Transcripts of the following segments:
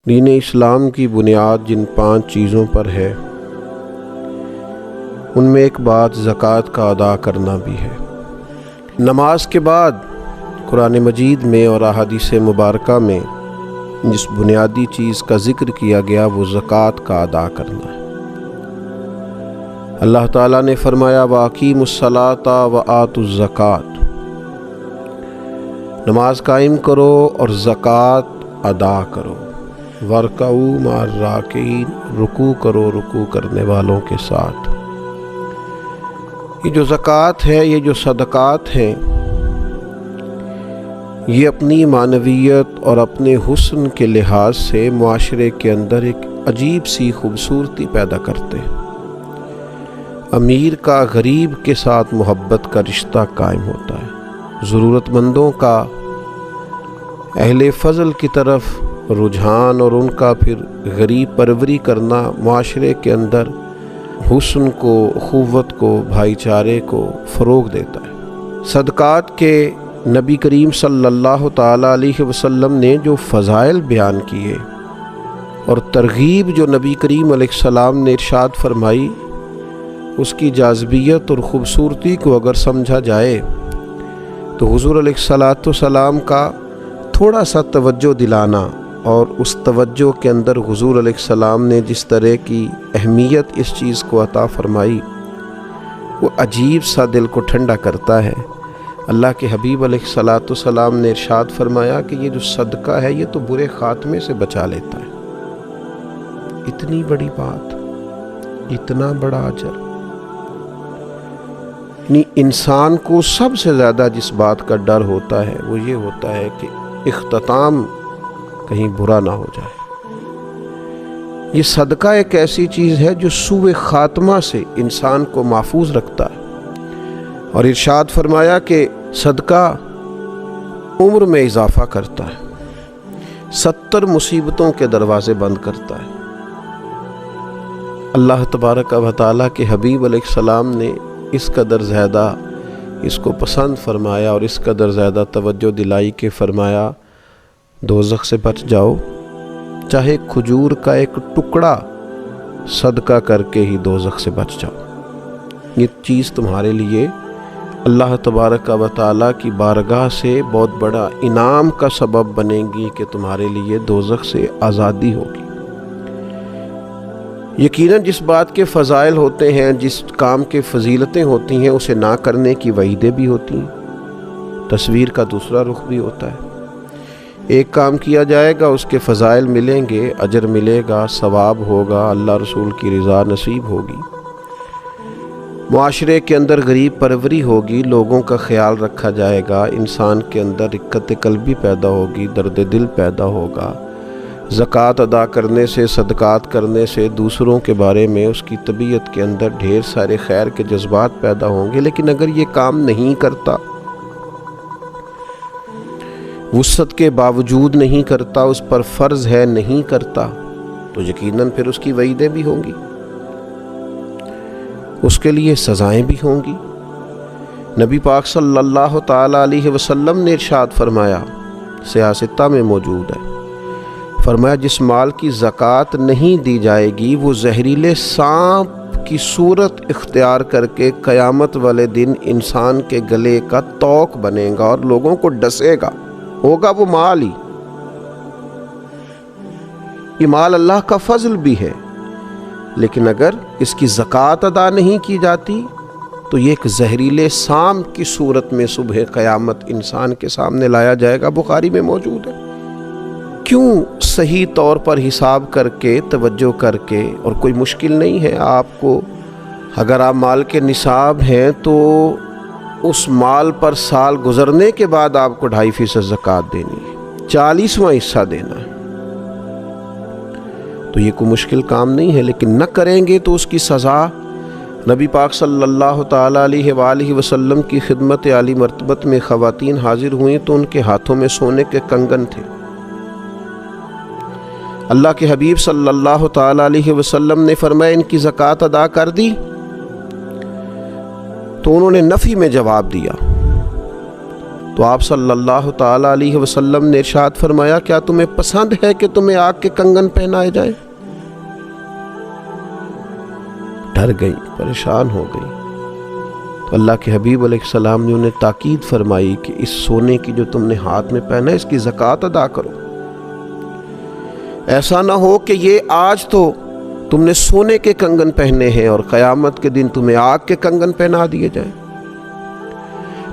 دین اسلام کی بنیاد جن 5 چیزوں پر ہے ان میں ایک بات زکوٰۃ کا ادا کرنا بھی ہے۔ نماز کے بعد قرآن مجید میں اور احادیث مبارکہ میں جس بنیادی چیز کا ذکر کیا گیا وہ زکوٰۃ کا ادا کرنا ہے۔ اللہ تعالیٰ نے فرمایا وَأَقِیمُوا الصَّلَاةَ وَآتُوا الزَّکَاۃَ، نماز قائم کرو اور زکوٰۃ ادا کرو۔ وَارْكَعُوا مَعَ الرَّاكِعِينَ، رکوع کرو رکوع کرنے والوں کے ساتھ۔ یہ جو زکوٰۃ ہے، یہ جو صدقات ہیں، یہ اپنی معنویت اور اپنے حسن کے لحاظ سے معاشرے کے اندر ایک عجیب سی خوبصورتی پیدا کرتے ہیں۔ امیر کا غریب کے ساتھ محبت کا رشتہ قائم ہوتا ہے، ضرورت مندوں کا اہل فضل کی طرف رجحان اور ان کا پھر غریب پروری کرنا معاشرے کے اندر حسن کو، اخوت کو، بھائی چارے کو فروغ دیتا ہے۔ صدقات کے نبی کریم صلی اللہ تعالیٰ علیہ وسلم نے جو فضائل بیان کیے اور ترغیب جو نبی کریم علیہ السلام نے ارشاد فرمائی، اس کی جاذبیت اور خوبصورتی کو اگر سمجھا جائے تو حضور علیہ السلام کا تھوڑا سا توجہ دلانا اور اس توجہ کے اندر حضور علیہ السلام نے جس طرح کی اہمیت اس چیز کو عطا فرمائی وہ عجیب سا دل کو ٹھنڈا کرتا ہے۔ اللہ کے حبیب علیہ السلام نے ارشاد فرمایا کہ یہ جو صدقہ ہے یہ تو برے خاتمے سے بچا لیتا ہے۔ اتنی بڑی بات، اتنا بڑا اجر، یعنی انسان کو سب سے زیادہ جس بات کا ڈر ہوتا ہے وہ یہ ہوتا ہے کہ اختتام کہیں برا نہ ہو جائے۔ یہ صدقہ ایک ایسی چیز ہے جو سوء خاتمہ سے انسان کو محفوظ رکھتا ہے، اور ارشاد فرمایا کہ صدقہ عمر میں اضافہ کرتا ہے، 70 مصیبتوں کے دروازے بند کرتا ہے۔ اللہ تبارک و تعالیٰ کے حبیب علیہ السلام نے اس قدر زیادہ اس کو پسند فرمایا اور اس قدر زیادہ توجہ دلائی کہ فرمایا دوزخ سے بچ جاؤ، چاہے کھجور کا ایک ٹکڑا صدقہ کر کے ہی دوزخ سے بچ جاؤ۔ یہ چیز تمہارے لیے اللہ تبارک و تعالیٰ کی بارگاہ سے بہت بڑا انعام کا سبب بنے گی کہ تمہارے لیے دوزخ سے آزادی ہوگی۔ یقیناً جس بات کے فضائل ہوتے ہیں، جس کام کے فضیلتیں ہوتی ہیں، اسے نہ کرنے کی وعیدیں بھی ہوتی ہیں۔ تصویر کا دوسرا رخ بھی ہوتا ہے، ایک کام کیا جائے گا، اس کے فضائل ملیں گے، اجر ملے گا، ثواب ہوگا، اللہ رسول کی رضا نصیب ہوگی، معاشرے کے اندر غریب پروری ہوگی، لوگوں کا خیال رکھا جائے گا، انسان کے اندر رقت قلبی پیدا ہوگی، درد دل پیدا ہوگا۔ زکوٰۃ ادا کرنے سے، صدقات کرنے سے دوسروں کے بارے میں اس کی طبیعت کے اندر ڈھیر سارے خیر کے جذبات پیدا ہوں گے۔ لیکن اگر یہ کام نہیں کرتا، وسعت کے باوجود نہیں کرتا، اس پر فرض ہے نہیں کرتا، تو یقیناً پھر اس کی وعیدیں بھی ہوں گی، اس کے لیے سزائیں بھی ہوں گی۔ نبی پاک صلی اللہ تعالیٰ علیہ وسلم نے ارشاد فرمایا، سیاستہ میں موجود ہے، فرمایا جس مال کی زکوٰۃ نہیں دی جائے گی وہ زہریلے سانپ کی صورت اختیار کر کے قیامت والے دن انسان کے گلے کا توق بنے گا اور لوگوں کو ڈسے گا، ہوگا وہ مال ہی۔ یہ مال اللہ کا فضل بھی ہے، لیکن اگر اس کی زکوٰۃ ادا نہیں کی جاتی تو یہ ایک زہریلے سانپ کی صورت میں صبح قیامت انسان کے سامنے لایا جائے گا۔ بخاری میں موجود ہے۔ کیوں صحیح طور پر حساب کر کے، توجہ کر کے، اور کوئی مشکل نہیں ہے آپ کو، اگر آپ مال کے نصاب ہیں تو اس مال پر سال گزرنے کے بعد آپ کو 2.5% زکوٰۃ دینی ہے، 40واں حصہ دینا ہے، تو یہ کوئی مشکل کام نہیں ہے۔ لیکن نہ کریں گے تو اس کی سزا، نبی پاک صلی اللہ تعالیٰ علیہ وآلہ وسلم کی خدمت عالی مرتبت میں خواتین حاضر ہوئیں تو ان کے ہاتھوں میں سونے کے کنگن تھے۔ اللہ کے حبیب صلی اللہ تعالیٰ علیہ وسلم نے فرمایا ان کی زکوٰۃ ادا کر دی، تو انہوں نے نفی میں جواب دیا، تو آپ صلی اللہ تعالیٰ علیہ وسلم نے ارشاد فرمایا کیا تمہیں پسند ہے کہ تمہیں آگ کے کنگن پہنائے جائیں؟ ڈر گئی، پریشان ہو گئی۔ تو اللہ کے حبیب علیہ السلام نے انہیں تاکید فرمائی کہ اس سونے کی جو تم نے ہاتھ میں پہنا ہے اس کی زکوٰۃ ادا کرو۔ ایسا نہ ہو کہ یہ آج تو تم نے سونے کے کنگن پہنے ہیں اور قیامت کے دن تمہیں آگ کے کنگن پہنا دیے جائیں۔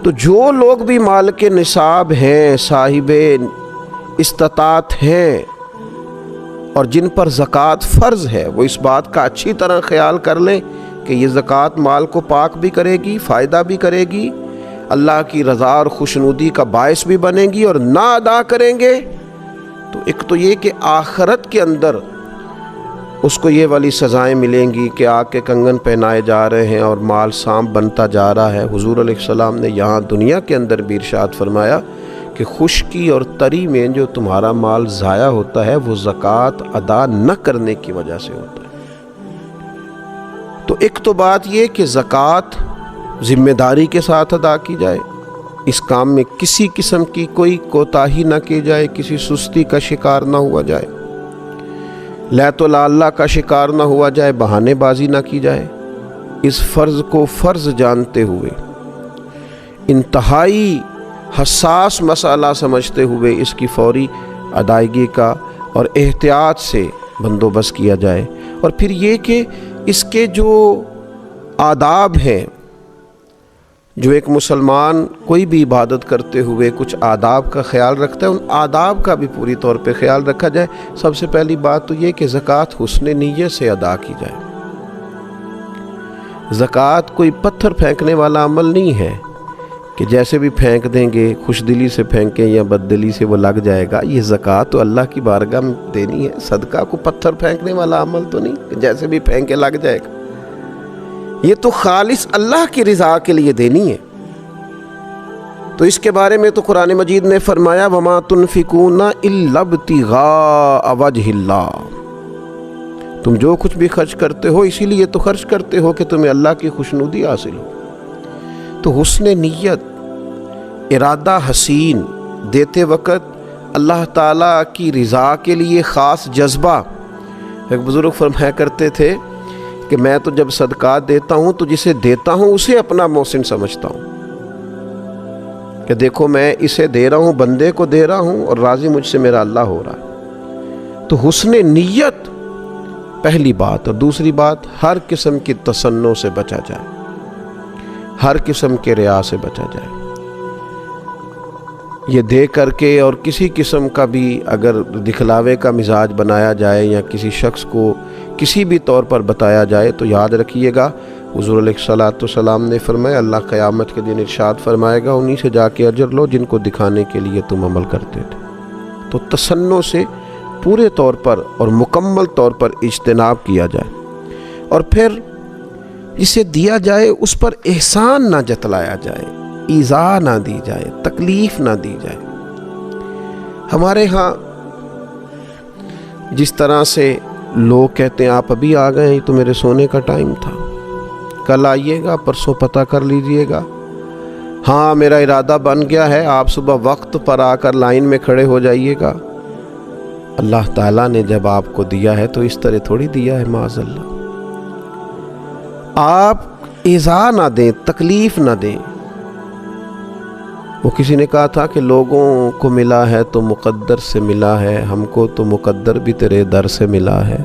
تو جو لوگ بھی مال کے نصاب ہیں، صاحب استطاعت ہیں اور جن پر زکوٰۃ فرض ہے، وہ اس بات کا اچھی طرح خیال کر لیں کہ یہ زکوٰۃ مال کو پاک بھی کرے گی، فائدہ بھی کرے گی، اللہ کی رضا اور خوشنودی کا باعث بھی بنے گی، اور نہ ادا کریں گے تو ایک تو یہ کہ آخرت کے اندر اس کو یہ والی سزائیں ملیں گی کہ آگ کے کنگن پہنائے جا رہے ہیں اور مال سانپ بنتا جا رہا ہے۔ حضور علیہ السلام نے یہاں دنیا کے اندر بھی ارشاد فرمایا کہ خشکی اور تری میں جو تمہارا مال ضائع ہوتا ہے وہ زکوٰۃ ادا نہ کرنے کی وجہ سے ہوتا ہے۔ تو ایک تو بات یہ کہ زکوٰۃ ذمہ داری کے ساتھ ادا کی جائے، اس کام میں کسی قسم کی کوئی کوتاہی نہ کی جائے، کسی سستی کا شکار نہ ہوا جائے، لیت و لالا کا شکار نہ ہوا جائے، بہانے بازی نہ کی جائے۔ اس فرض کو فرض جانتے ہوئے، انتہائی حساس مسئلہ سمجھتے ہوئے اس کی فوری ادائیگی کا اور احتیاط سے بندوبست کیا جائے۔ اور پھر یہ کہ اس کے جو آداب ہیں، جو ایک مسلمان کوئی بھی عبادت کرتے ہوئے کچھ آداب کا خیال رکھتا ہے، ان آداب کا بھی پوری طور پہ خیال رکھا جائے۔ سب سے پہلی بات تو یہ کہ زکوٰۃ حسن نیت سے ادا کی جائے۔ زکوٰۃ کوئی پتھر پھینکنے والا عمل نہیں ہے کہ جیسے بھی پھینک دیں گے، خوش دلی سے پھینکیں یا بد دلی سے وہ لگ جائے گا۔ یہ زکوٰۃ تو اللہ کی بارگاہ میں دینی ہے، صدقہ کو پتھر پھینکنے والا عمل تو نہیں کہ جیسے بھی پھینکے لگ جائے گا۔ یہ تو خالص اللہ کی رضا کے لیے دینی ہے۔ تو اس کے بارے میں تو قرآن مجید نے فرمایا وَمَا تُنْفِقُونَ إِلَّا ابْتِغَاءَ وَجْهِ اللَّهِ، تم جو کچھ بھی خرچ کرتے ہو اسی لیے تو خرچ کرتے ہو کہ تمہیں اللہ کی خوشنودی حاصل ہو۔ تو حسن نیت، ارادہ حسین، دیتے وقت اللہ تعالیٰ کی رضا کے لیے خاص جذبہ۔ ایک بزرگ فرمایا کرتے تھے کہ میں تو جب صدقات دیتا ہوں تو جسے دیتا ہوں اسے اپنا محسن سمجھتا ہوں، کہ دیکھو میں اسے دے رہا ہوں، بندے کو دے رہا ہوں اور راضی مجھ سے میرا اللہ ہو رہا ہے۔ تو حسن نیت پہلی بات، اور دوسری بات ہر قسم کی تصنع سے بچا جائے، ہر قسم کے ریا سے بچا جائے۔ یہ دے کر کے اور کسی قسم کا بھی اگر دکھلاوے کا مزاج بنایا جائے یا کسی شخص کو کسی بھی طور پر بتایا جائے تو یاد رکھیے گا حضور علیہ السلام نے فرمایا اللہ قیامت کے دن ارشاد فرمائے گا انہی سے جا کے اجر لو جن کو دکھانے کے لیے تم عمل کرتے تھے۔ تو تصنع سے پورے طور پر اور مکمل طور پر اجتناب کیا جائے، اور پھر اسے دیا جائے اس پر احسان نہ جتلایا جائے، ایذا نہ دی جائے، تکلیف نہ دی جائے۔ ہمارے ہاں جس طرح سے لوگ کہتے ہیں آپ ابھی آ گئے، تو میرے سونے کا ٹائم تھا، کل آئیے گا، پرسوں پتہ کر لیجئے گا، ہاں میرا ارادہ بن گیا ہے، آپ صبح وقت پر آ کر لائن میں کھڑے ہو جائیے گا۔ اللہ تعالیٰ نے جب آپ کو دیا ہے تو اس طرح تھوڑی دیا ہے، معاذ اللہ۔ آپ ایذا نہ دیں، تکلیف نہ دیں۔ وہ کسی نے کہا تھا کہ لوگوں کو ملا ہے تو مقدر سے ملا ہے، ہم کو تو مقدر بھی تیرے در سے ملا ہے۔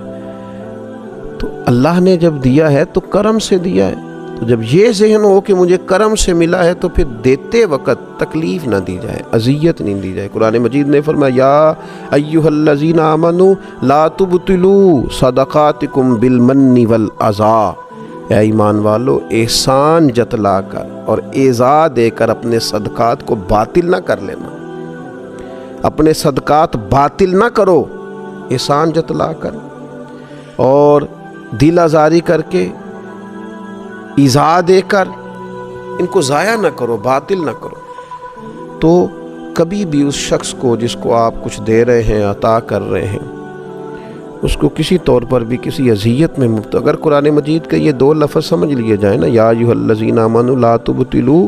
تو اللہ نے جب دیا ہے تو کرم سے دیا ہے، تو جب یہ ذہن ہو کہ مجھے کرم سے ملا ہے تو پھر دیتے وقت تکلیف نہ دی جائے، اذیت نہیں دی جائے۔ قرآن مجید نے فرمایا یا ایھا الذین آمنوا لا تبطلوا صدقاتکم بالمن والعذا، اے ایمان والو احسان جتلا کر اور ایذا دے کر اپنے صدقات کو باطل نہ کر لینا، اپنے صدقات باطل نہ کرو، احسان جتلا کر اور دل آزاری کر کے ایذا دے کر ان کو ضائع نہ کرو، باطل نہ کرو۔ تو کبھی بھی اس شخص کو جس کو آپ کچھ دے رہے ہیں، عطا کر رہے ہیں، اس کو کسی طور پر بھی کسی اذیت میں مبتلا، اگر قرآن مجید کے یہ دو لفظ سمجھ لیے جائیں نا، یا ایھا الذین آمنوا لا تبطلوا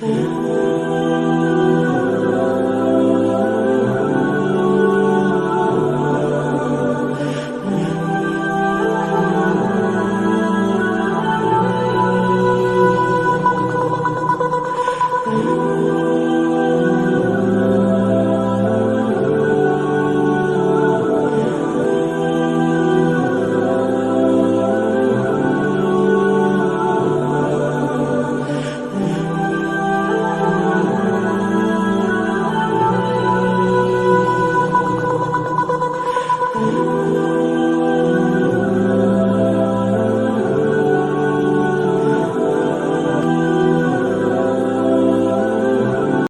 Oh